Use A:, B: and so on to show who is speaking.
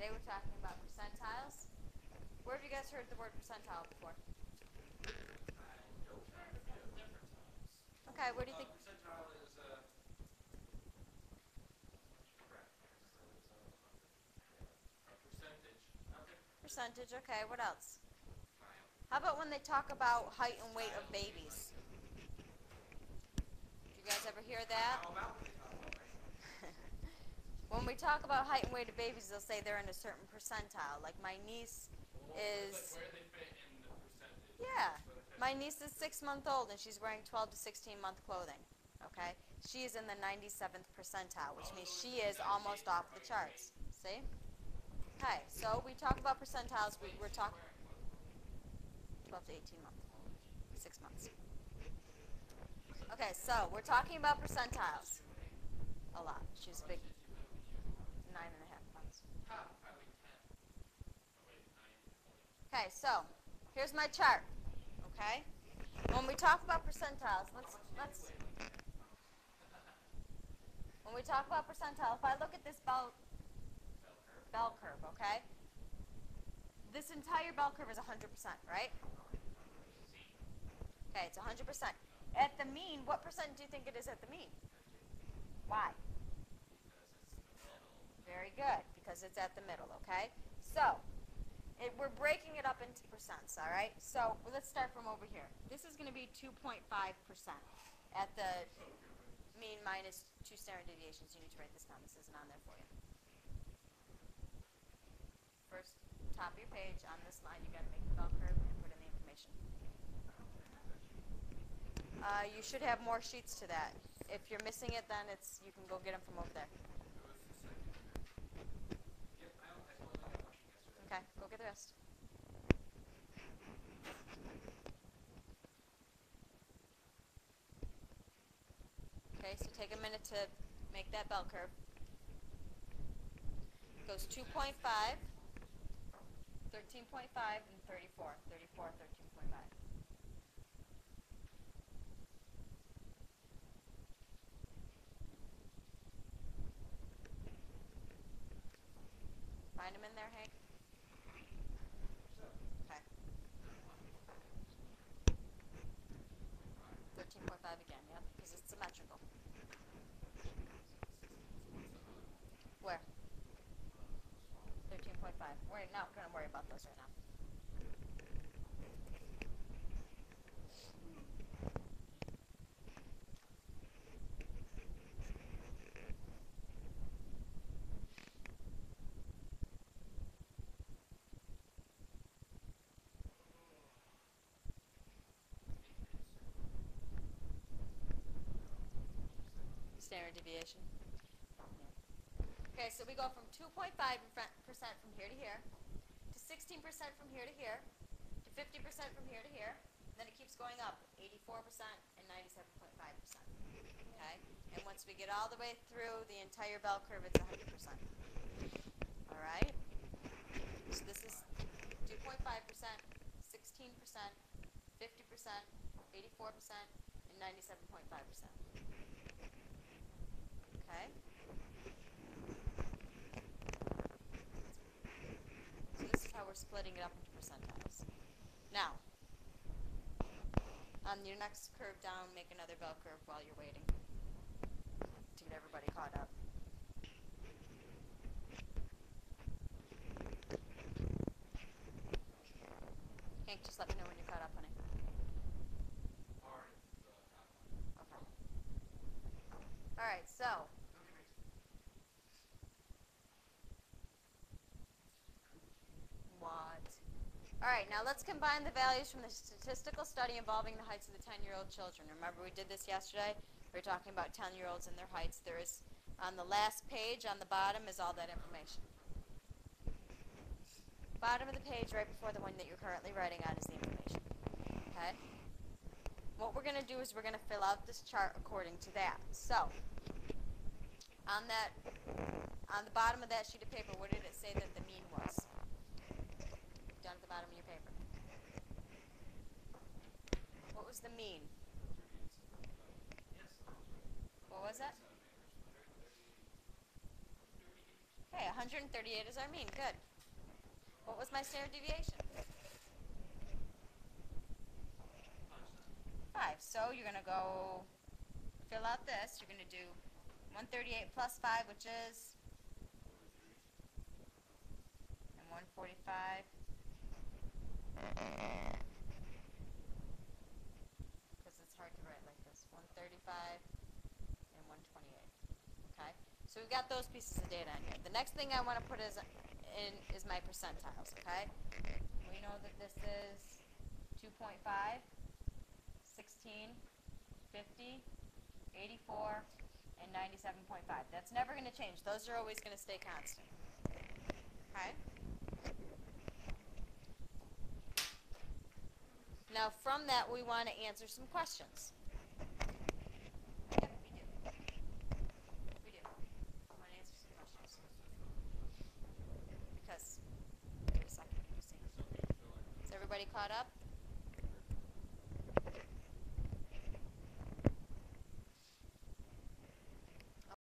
A: Today we're talking about percentiles. Where have you guys heard the word percentile before? Okay, where do you think?
B: Percentile is a percentage. Okay.
A: Percentage, okay, what else? How about when they talk about height and weight of babies? Did you guys ever hear that?
B: How about when they talk about height?
A: When we talk about height and weight of babies, they'll say they're in a certain percentile. Like my niece is...
B: Like where they fit in the percentage.
A: Yeah. My niece is 6 months old and she's wearing 12 to 16 month clothing. Okay? She is in the 97th percentile, which means she is almost off the charts. See? Okay, so we talk about percentiles. We're talking 12 to 18 months. 6 months. Okay, so we're talking about percentiles. A lot. She's a big 9.5 months. Okay, so here's my chart. Okay? When we talk about percentiles, let's when we talk about percentile, if I look at this bell curve, okay? This entire bell curve is 100%, right? Okay, it's 100%. At the mean, what percent do you think it is at the mean? Why? Very good, because it's at the middle, okay? So, we're breaking it up into percents, all right? So, let's start from over here. This is going to be 2.5% at the mean minus 2 standard deviations. You need to write this down. This isn't on there for you. First, top of your page, on this line, you got to make the bell curve and put in the information. You should have more sheets to that. If you're missing it, then you can go get them from over there. Okay, go get the rest. Okay, so take a minute to make that bell curve. It goes 2.5, 13.5, and 34. 34, 13.5. Find them in there, Hank? Okay. 13.5 again, yep, because it's symmetrical. Where? 13.5. We're not going to worry about those right now. Standard deviation. Okay, so we go from 2.5% from here to here, to 16% from here to here, to 50% from here to here, then it keeps going up, 84% and 97.5%. Okay, and once we get all the way through the entire bell curve, it's 100%. All right, so this is 2.5%, 16%, 50%, 84%, and 97.5%. Okay. So this is how we're splitting it up into percentiles. Now, on your next curve down, make another bell curve while you're waiting to get everybody caught up. Hank, just let me know when you're caught up, honey. Okay. All right, so all right, now let's combine the values from the statistical study involving the heights of the 10-year-old children. Remember we did this yesterday? We were talking about 10-year-olds and their heights. There is, on the last page, on the bottom, is all that information. Bottom of the page, right before the one that you're currently writing on, is the information. Okay? What we're going to do is we're going to fill out this chart according to that. So, on the bottom of that sheet of paper, what did it say that the mean was? Down at the bottom of your paper. What was the mean? What was it? Okay, 138 is our mean. Good. What was my standard deviation? 5. So you're going to go fill out this. You're going to do 138 plus 5, which is? And 145. Because it's hard to write like this. 135 and 128. Okay? So we've got those pieces of data in here. The next thing I want to put is my percentiles, okay? We know that this is 2.5, 16, 50, 84, and 97.5. That's never going to change. Those are always going to stay constant. Okay? Now from that we want to answer some questions. Yep, we do. We do. We want to answer some questions. Because, wait a second, let me see. Is everybody caught up?